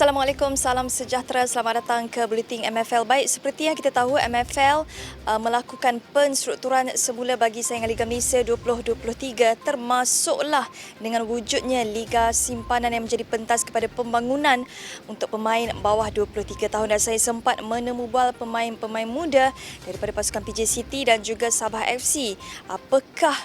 Assalamualaikum, salam sejahtera, selamat datang ke Buletin MFL. Baik, seperti yang kita tahu, MFL melakukan penstrukturan semula bagi saingan Liga Malaysia 2023 termasuklah dengan wujudnya Liga Simpanan yang menjadi pentas kepada pembangunan untuk pemain bawah 23 tahun. Dan saya sempat menemubual pemain-pemain muda daripada pasukan PJ City dan juga Sabah FC. Apakah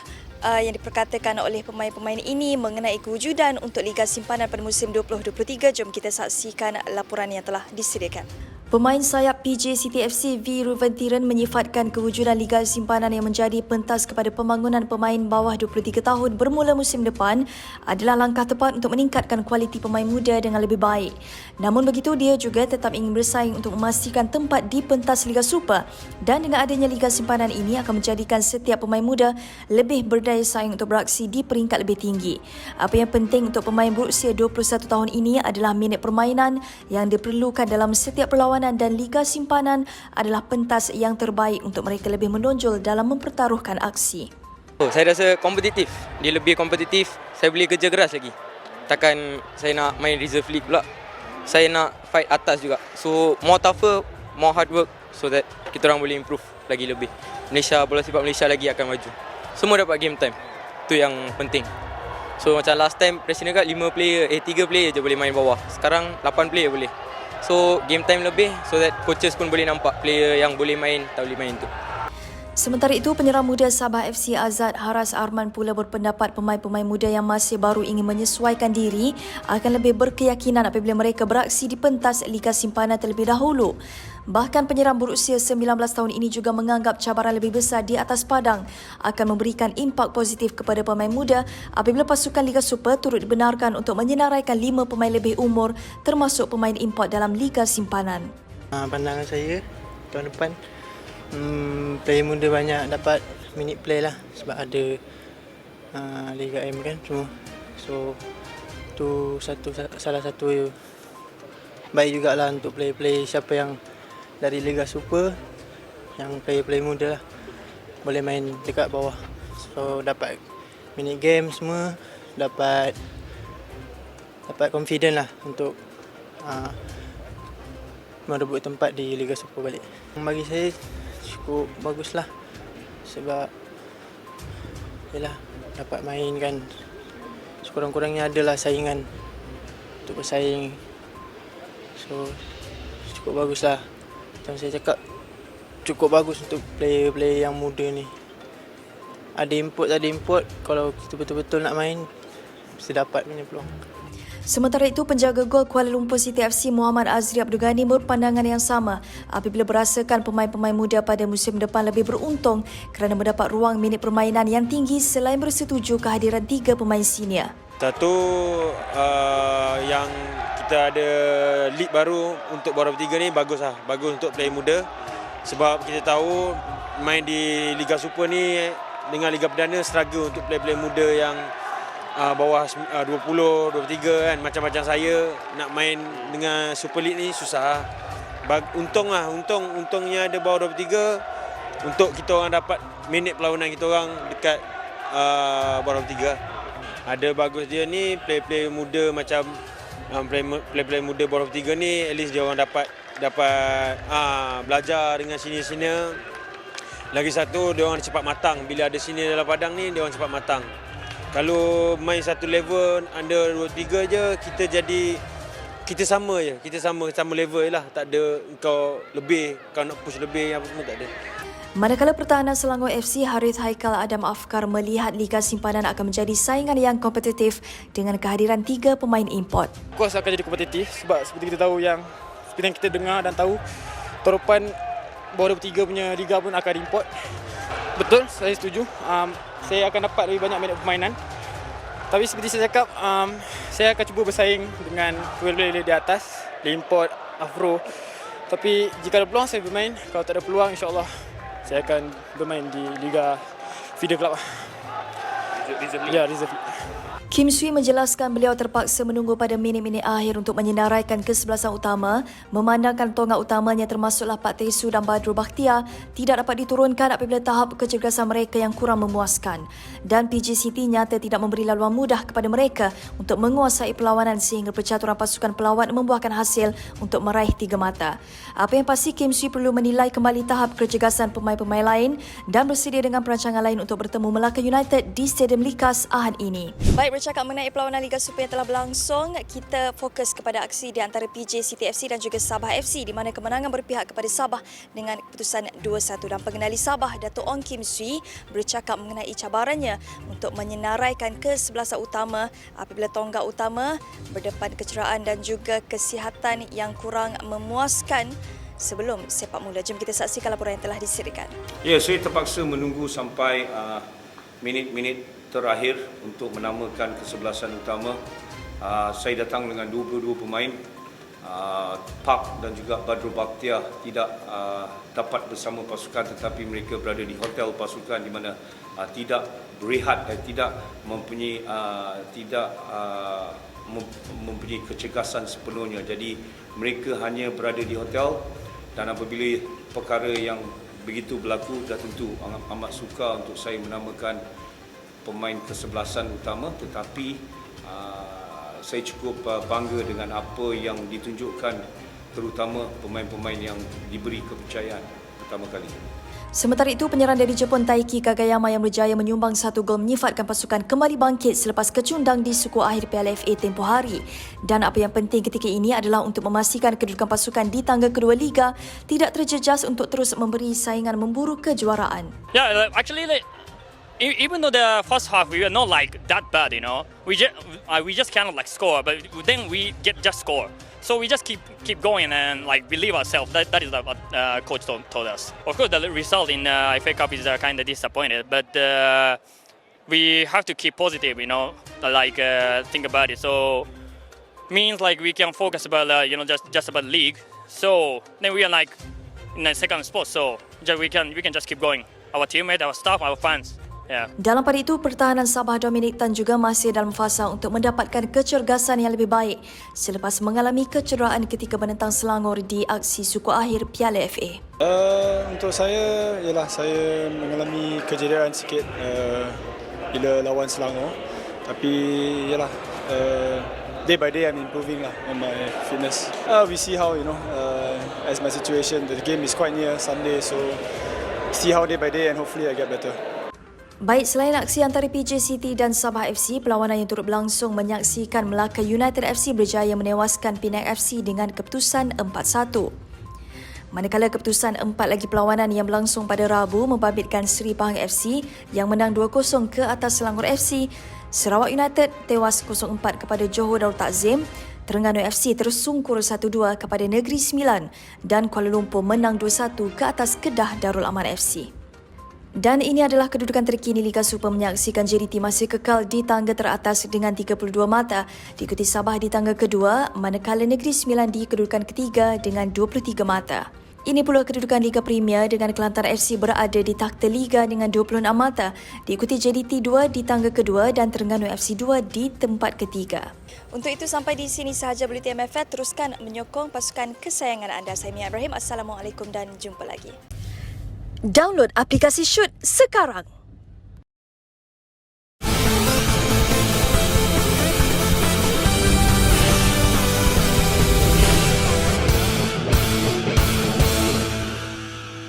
yang diperkatakan oleh pemain-pemain ini mengenai kewujudan untuk Liga Simpanan pada musim 2023. Jom kita saksikan laporan yang telah disediakan. Pemain sayap PJ City FC V. Ruventiran menyifatkan kewujudan Liga Simpanan yang menjadi pentas kepada pembangunan pemain bawah 23 tahun bermula musim depan adalah langkah tepat untuk meningkatkan kualiti pemain muda dengan lebih baik. Namun begitu, dia juga tetap ingin bersaing untuk memastikan tempat di pentas Liga Super, dan dengan adanya Liga Simpanan ini akan menjadikan setiap pemain muda lebih berdaya saing untuk beraksi di peringkat lebih tinggi. Apa yang penting untuk pemain berusia 21 tahun ini adalah minit permainan yang diperlukan dalam setiap perlawanan, dan Liga Simpanan adalah pentas yang terbaik untuk mereka lebih menonjol dalam mempertaruhkan aksi. Saya rasa kompetitif. Dia lebih kompetitif. Saya boleh kerja keras lagi. Takkan saya nak main reserve league pula. Saya nak fight atas juga. So more tougher, more hard work, so that kita orang boleh improve lagi lebih. Bola sepak Malaysia lagi akan maju. Semua dapat game time. Itu yang penting. So macam last time Presiden Cup 3 player je boleh main bawah. Sekarang 8 player boleh. So game time lebih, so that coaches pun boleh nampak player yang boleh main, tak boleh main tu. Sementara itu, penyerang muda Sabah FC Azad Haras Arman pula berpendapat pemain-pemain muda yang masih baru ingin menyesuaikan diri akan lebih berkeyakinan apabila mereka beraksi di pentas Liga Simpanan terlebih dahulu. Bahkan penyerang berusia 19 tahun ini juga menganggap cabaran lebih besar di atas padang akan memberikan impak positif kepada pemain muda apabila pasukan Liga Super turut dibenarkan untuk menyenaraikan 5 pemain lebih umur termasuk pemain import dalam Liga Simpanan. Pandangan saya tahun depan, player muda banyak dapat minute play lah sebab ada Liga M kan semua. So tu salah satu baik jugalah untuk player-player siapa yang dari Liga Super, yang player-player muda lah boleh main dekat bawah. So dapat minute game semua, dapat confident lah untuk merebut tempat di Liga Super balik. Bagi saya cukup baguslah sebab yalah dapat main kan, sekurang-kurangnya adalah saingan untuk bersaing. So cukup baguslah. Macam saya cakap, cukup bagus untuk player-player yang muda ni. Ada import, kalau kita betul-betul nak main mesti dapat punya peluang. Sementara itu, penjaga gol Kuala Lumpur City FC Muhammad Azri Abdul Ghani berpandangan yang sama apabila berasakan pemain-pemain muda pada musim depan lebih beruntung kerana mendapat ruang minit permainan yang tinggi selain bersetuju kehadiran 3 pemain senior. Satu, yang kita ada league baru untuk bawah 23 ni bagus untuk player muda, sebab kita tahu main di Liga Super ni dengan Liga Perdana struggle untuk player-player muda yang bawah 20, 23 kan, macam saya nak main dengan Super League ni susah. Untungnya ada bawah 23 untuk kita orang dapat minit perlawanan kita orang dekat bawah 23. Ada bagus dia ni player-player muda macam player-player muda bawah 23 ni, at least dia orang dapat belajar dengan senior-senior. Lagi satu, dia orang cepat matang. Bila ada senior dalam padang ni, dia orang cepat matang. Kalau main satu level under 23 je, kita sama je. Kita sama level je lah. Tak ada kau lebih, kau nak push lebih, apa semua tak ada. Manakala pertahanan Selangor FC Harith Haikal Adam Afkar melihat Liga Simpanan akan menjadi saingan yang kompetitif dengan kehadiran 3 pemain import. Of course akan jadi kompetitif sebab seperti yang kita dengar dan tahu, tahun depan bawah 23 punya liga pun akan import. Betul, saya setuju. Saya akan dapat lebih banyak minit permainan. Tapi seperti saya cakap, saya akan cuba bersaing dengan player-player di atas, di import, Afro. Tapi jika ada peluang saya bermain, kalau tak ada peluang insya-Allah saya akan bermain di Liga Feeder Club. Kita Kim Swee menjelaskan beliau terpaksa menunggu pada minit-minit akhir untuk menyenaraikan kesebelasan utama memandangkan tonggak utamanya termasuklah Pak Tesu dan Badrul Bakhtiar tidak dapat diturunkan apabila tahap kecergasan mereka yang kurang memuaskan dan PJCT nyata tidak memberi laluan mudah kepada mereka untuk menguasai perlawanan sehingga percaturan pasukan pelawat membuahkan hasil untuk meraih 3 mata. Apa yang pasti Kim Swee perlu menilai kembali tahap kecergasan pemain-pemain lain dan bersedia dengan perancangan lain untuk bertemu Melaka United di Stadium Likas Ahad ini. Baik, bercakap mengenai perlawanan Liga Super yang telah berlangsung, kita fokus kepada aksi di antara PJ City FC dan juga Sabah FC di mana kemenangan berpihak kepada Sabah dengan keputusan 2-1 dan pengendali Sabah Dato' Ong Kim Swee bercakap mengenai cabarannya untuk menyenaraikan kesebelasan utama apabila tonggak utama berdepan kecederaan dan juga kesihatan yang kurang memuaskan sebelum sepak mula. Jom kita saksikan laporan yang telah disediakan. Ya, saya terpaksa menunggu sampai minit-minit terakhir untuk menamakan kesebelasan utama. Saya datang dengan 22 pemain. Pak dan juga Badrul Bakhtiar tidak dapat bersama pasukan tetapi mereka berada di hotel pasukan di mana tidak berehat dan tidak mempunyai mempunyai kecergasan sepenuhnya. Jadi mereka hanya berada di hotel dan apabila perkara yang begitu berlaku dah tentu amat suka untuk saya menamakan pemain kesebelasan utama tetapi saya cukup bangga dengan apa yang ditunjukkan terutama pemain-pemain yang diberi kepercayaan pertama kali. Sementara itu, penyerang dari Jepun Taiki Kagayama yang berjaya menyumbang 1 gol menyifatkan pasukan kembali bangkit selepas kecundang di suku akhir Piala FA tempoh hari. Dan apa yang penting ketika ini adalah untuk memastikan kedudukan pasukan di tangga kedua Liga tidak terjejas untuk terus memberi saingan memburu kejuaraan. Yeah, actually, even though the first half we were not like that bad, you know, we just cannot like score, but then we get just score. So we just keep going and like believe ourselves. That is what coach told us. Of course, the result in FA Cup is kind of disappointed, but we have to keep positive, you know, like think about it. So means like we can focus about just about league. So then we are like in the second spot. So we can just keep going. Our teammates, our staff, our fans. Yeah. Dalam pada itu, pertahanan Sabah Dominic Tan juga masih dalam fasa untuk mendapatkan kecergasan yang lebih baik selepas mengalami kecederaan ketika menentang Selangor di aksi suku akhir Piala FA. Untuk saya, ialah saya mengalami kecederaan sikit bila lawan Selangor. Tapi ialah day by day I'm improving lah on my fitness. We see how, as my situation, the game is quite near Sunday, so see how day by day and hopefully I get better. Baik, selain aksi antara PJ City dan Sabah FC, perlawanan yang turut berlangsung menyaksikan Melaka United FC berjaya menewaskan Penang FC dengan keputusan 4-1. Manakala keputusan 4 lagi perlawanan yang berlangsung pada Rabu membabitkan Seri Pahang FC yang menang 2-0 ke atas Selangor FC, Sarawak United tewas 0-4 kepada Johor Darul Takzim, Terengganu FC tersungkur 1-2 kepada Negeri Sembilan dan Kuala Lumpur menang 2-1 ke atas Kedah Darul Aman FC. Dan ini adalah kedudukan terkini Liga Super menyaksikan JDT masih kekal di tangga teratas dengan 32 mata, diikuti Sabah di tangga kedua, manakala Negeri Sembilan di kedudukan ketiga dengan 23 mata. Ini pula kedudukan Liga Premier dengan Kelantan FC berada di takhta Liga dengan 26 mata, diikuti JDT 2 di tangga kedua dan Terengganu FC 2 di tempat ketiga. Untuk itu sampai di sini sahaja Bulletin MFL, teruskan menyokong pasukan kesayangan anda. Saya Mia Ibrahim, Assalamualaikum dan jumpa lagi. Download aplikasi Shoot sekarang.